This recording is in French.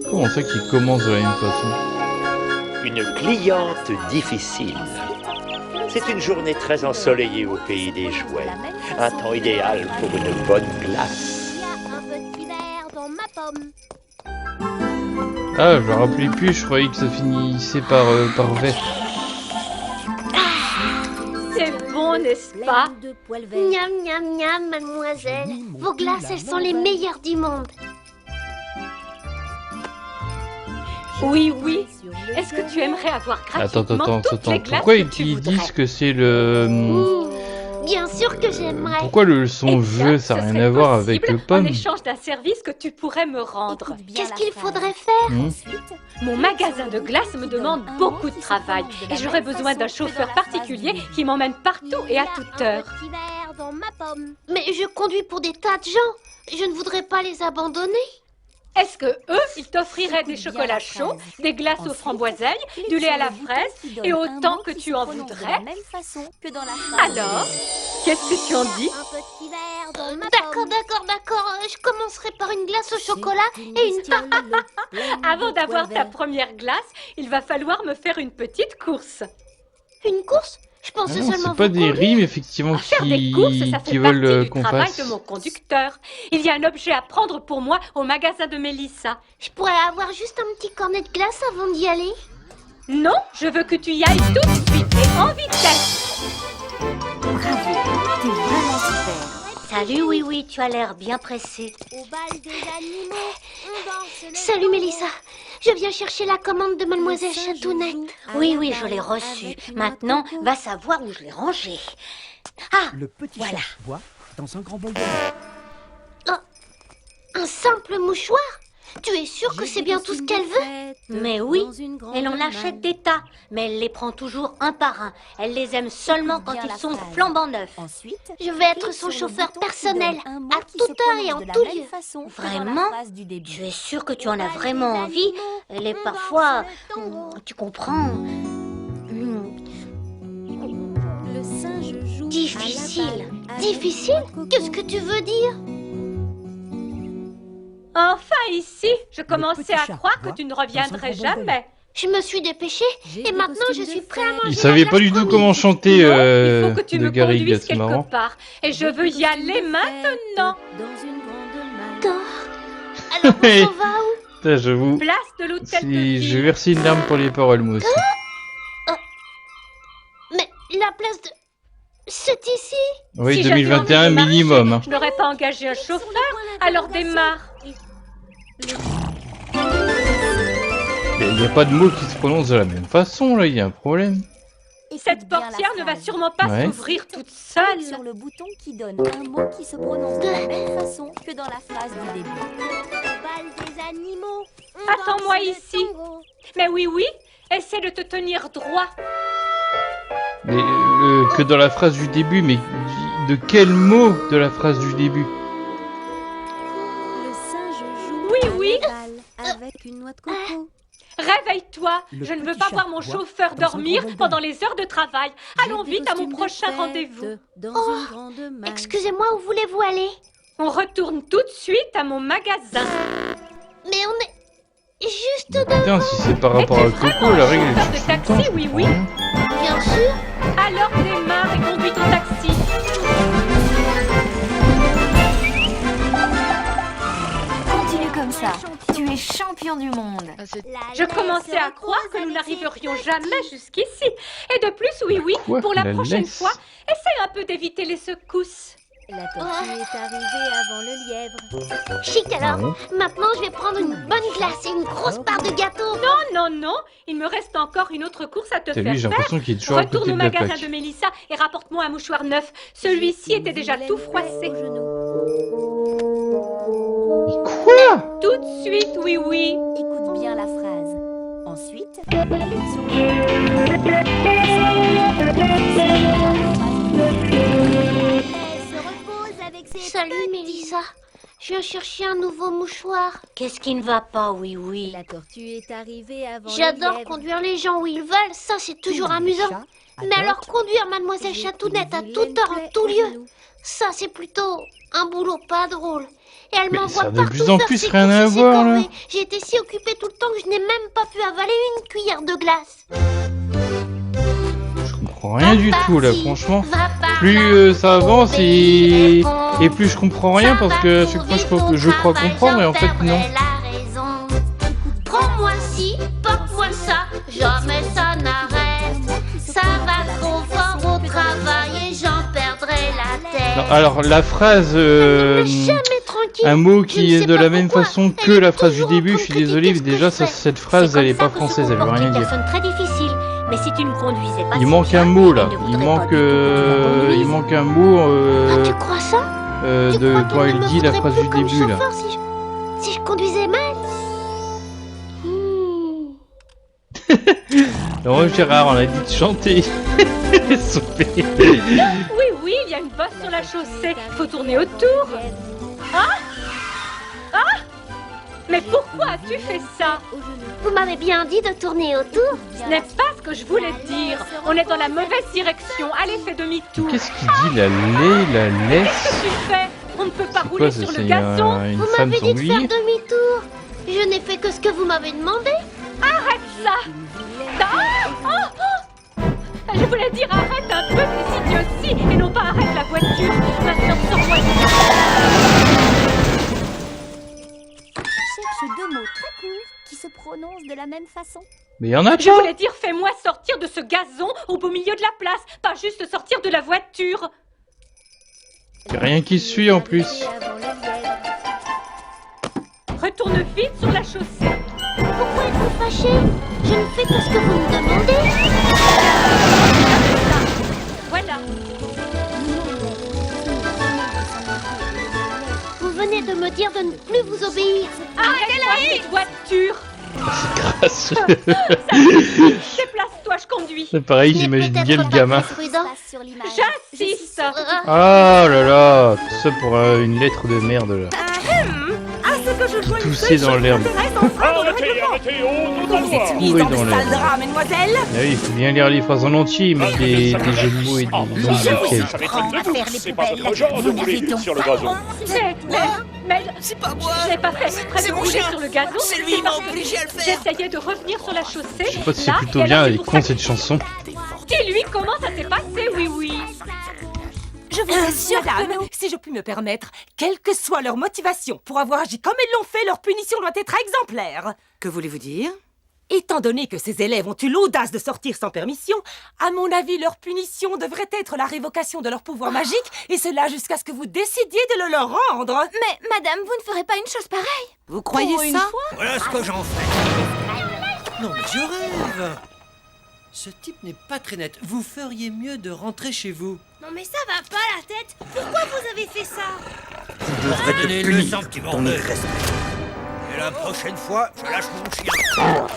Comment ça qu'il commence de la même façon? Une cliente difficile. C'est une journée très ensoleillée au pays des jouets. Un temps idéal pour une bonne glace. Il y a un petit verre dans ma pomme. Ah, je me rappelais plus, je croyais que ça finissait par vert. C'est bon, n'est-ce pas? De poils verts. Miam, miam, miam, mademoiselle. Vos glaces, elles sont les meilleures du monde. Oui, oui. Est-ce que tu aimerais avoir gratuitement toutes les glaces Pourquoi que ils tu disent voudrais? que c'est le... Bien sûr que j'aimerais. Pourquoi le son jeu, ça n'a Ce rien serait à voir avec possible le pomme? En échange d'un service que tu pourrais me rendre. Qu'est-ce qu'il faudrait faire? Mon magasin de glace me demande beaucoup de travail et j'aurais besoin d'un chauffeur particulier qui m'emmène partout et à toute heure. Un petit verre dans ma pomme. Mais je conduis pour des tas de gens. Je ne voudrais pas les abandonner. Est-ce que eux, ils t'offriraient des chocolats chauds, des glaces aux framboiseilles, du lait à la fraise et autant que tu en voudrais? Alors, qu'est-ce que tu en dis? Un petit verre dans ma D'accord, pomme. d'accord. Je commencerai par une glace au chocolat et une... Avant d'avoir ta première glace, il va falloir me faire une petite course. Une course? Je Ah pensais non, seulement c'est pas vous des conduire. rimes, effectivement, Faire des courses, ça qui fait veulent partie du qu'on travail fasse. de mon conducteur. Il y a un objet à prendre pour moi au magasin de Mélissa. Je pourrais avoir juste un petit cornet de glace avant d'y aller. Non, je veux que tu y ailles tout de suite et en vitesse. Bravo, t'es vraiment super. Salut, oui, tu as l'air bien pressé. Au bal des animaux, on danse les Salut tangos. Mélissa, je viens chercher la commande de Mademoiselle Chatounette. Oui, je l'ai reçu. Maintenant, va savoir où je l'ai rangé. Ah, Le petit voilà. chat boit dans un grand bol de Un simple mouchoir? Tu es sûr que c'est bien tout ce qu'elle veut? Mais oui, elle en achète des tas, mais elle les prend toujours un par un. Elle les aime seulement quand ils sont flambant neufs. Ensuite, Je vais être son chauffeur personnel, à toute heure et en tout lieu. Vraiment? Tu es sûr que tu en as vraiment envie? Elle est parfois... tu comprends? Le singe joue Difficile. Difficile? Qu'est-ce que tu veux dire? Enfin ici, je commençais petit à chat croire que boit tu ne dans un reviendrais grand bol. jamais. Je me suis dépêchée et maintenant je suis prêt à manger. Il savait la pas du glace tout promise. comment chanter Non, il faut que tu de me Garrigue, conduises c'est marrant. quelque part. Et je veux y aller maintenant. dans une grande malle. D'accord. Alors on s'en va où? Putain, j'avoue, Place de l'hôtel de si j'ai ville. versé une larme pour les paroles, moi aussi. Mais la place de... C'est ici? Oui, Si j'avais 2021 envie de marcher, minimum. Hein. Je n'aurais pas engagé un chauffeur, alors démarre. Il n'y a pas de mots qui se prononcent de la même façon, là, il y a un problème. Cette portière ne va sûrement pas Ouais. s'ouvrir toute seule. Sur le bouton qui donne un mot qui se prononce de la même façon que dans la phrase du début. Au bal des animaux, on Attends-moi danse le ici. tango. Mais oui, essaie de te tenir droit. Mais que dans la phrase du début, mais de quel mot de la phrase du début? Le singe joue Oui. à la balle avec une noix de coco. Réveille-toi, Le je ne veux petit pas chat voir mon boit chauffeur dans un dormir grand bol pendant d'eau. les heures de travail. Allons J'ai des vite à mon costumes de prochain fête rendez-vous. Dans Oh, une grande malle. Excusez-moi, où voulez-vous aller? On retourne tout de suite à mon magasin. Mais on est juste Mais devant. putain, si c'est par rapport à Es-tu Coco, vraiment la un règle chauffeur est de tout le taxi, temps, je oui, comprends oui. rien. Bien sûr. Alors démarre et conduis ton taxi. Continue comme ça. Tu es champion du monde. Je commençais à croire que nous n'arriverions jamais jusqu'ici. Et de plus, oui, Quoi, pour la la prochaine laisse fois, essaie un peu d'éviter les secousses. La tortue est arrivée avant le lièvre. Chic alors. Ouais. Maintenant, je vais prendre une bonne glace et une grosse part de gâteau. Non, il me reste encore une autre course à te T'as faire vu, j'ai faire. l'impression qu'il est toujours à Retourne côté au de la magasin plaque. de Mélissa et rapporte-moi un mouchoir neuf. Celui-ci était déjà tout froissé. Au genou. Mais quoi? Tout de suite, oui. Écoute bien la phrase. Ensuite, Elle se repose avec ses Salut Mélissa. Je viens chercher un nouveau mouchoir. Qu'est-ce qui ne va pas, oui? la tortue est arrivée avant le J'adore lièvre. conduire les gens où ils veulent, ça c'est toujours amusant. Mais alors conduire Mademoiselle J'ai Chatounette à une toute heure, en plaie tout au lieu, genou. ça c'est plutôt un boulot pas drôle. Et elle Mais m'envoie ça a de partout plus en faire plus ses rien courses à et ses voir, là. corvées. J'ai été si occupée tout le temps que je n'ai même pas pu avaler une cuillère de glace. Je comprends rien du tout là, franchement. Va par Plus là, ça avance obéis, réponds. et plus je comprends rien parce que à chaque fois je crois comprendre et en fait non. Prends-moi ci, porte-moi ça, jamais ça n'arrête. Ça va trop fort au travail et j'en perdrai la tête. Non, alors la phrase Jamais tranquille. un mot Je qui ne est sais de pas la même pourquoi. façon que Elle est la phrase du toujours en début, train je de suis désolé, mais critiquer déjà ce que je fais. cette phrase elle est pas française, elle veut rien Une dire. personne très difficile, mais si tu ne conduisais pas Il si manque bien, un mot là, elle ne il voudrait manque pas du tout que tu la conduises. il manque un mot Ah, tu crois ça? Tu de crois quand qu'elle il me dit la voudrait phrase plus du comme début là. chauffeur si je conduisais mal? Non Gérard, on a dit de chanter. Souper. Oui, il y a une bosse sur la chaussée. Faut tourner autour. Mais pourquoi as-tu fait ça? Vous m'avez bien dit de tourner autour. Ce n'est pas ce que je voulais dire. On est dans la mauvaise direction. Allez, fais demi-tour. Qu'est-ce qu'il dit la laisse? Qu'est-ce que tu fais? On ne peut pas C'est rouler quoi ça? sur le C'est gazon. une Vous femme m'avez dit de faire sanglier? demi-tour. Je n'ai fait que ce que vous m'avez demandé. Arrête ça. Je voulais dire arrête un peu ces idioties et non pas arrête la voiture. Maintenant, sors-moi d'ici. Cherche deux mots très courts qui se prononcent de la même façon. Mais il y en a Je pas. voulais dire fais-moi sortir de ce gazon au beau milieu de la place, pas juste sortir de la voiture. Y a rien qui suit en plus. Retourne vite sur la chaussée. Pourquoi êtes-vous fâché? Je ne fais que ce que vous me demandez. Voilà. Vous venez de me dire de ne plus vous obéir. Arrête-moi cette voiture. Grâce. Déplace-toi, je conduis. C'est pareil, Mais j'imagine peut-être bien le pas gamin. très prudent. Sur l'image. J'insiste. Oh là là, tout ça pour une lettre de merde là. Tousser dans l'herbe. Arrêtez, arrêtez, on nous Vous êtes mis Oui, dans de dans sales les- draps, mesdemoiselle. Ah oui, il faut bien lire les phrases en entier, mais des jeux de mots et des noms de pièges. Ça m'étonne de vous. C'est pas votre genre de rouler vite sur le gazon. Mais C'est pas moi. je n'ai pas fait exprès C'est de mon rouler chien. sur le gazon. C'est lui, il m'a obligé à le faire. J'essayais de revenir sur la chaussée. Je sais pas si c'est Là, plutôt et bien, alors, elle est c'est pour con ça cette chanson. Dis-lui comment ça s'est passé, oui. Je vous assure, madame, si je puis me permettre, quelle que soit leur motivation pour avoir agi comme ils l'ont fait, leur punition doit être exemplaire. Que voulez-vous dire? Étant donné que ces élèves ont eu l'audace de sortir sans permission, à mon avis, leur punition devrait être la révocation de leur pouvoir magique, et cela jusqu'à ce que vous décidiez de le leur rendre. Mais madame, vous ne ferez pas une chose pareille. Vous croyez ça? Voilà ce que j'en fais. Non, mais je rêve. Ce type n'est pas très net. Vous feriez mieux de rentrer chez vous. Non mais ça va pas la tête. Pourquoi vous avez fait ça? Je devrais te punir, ton irrespect. Et la prochaine fois, je lâche mon chien.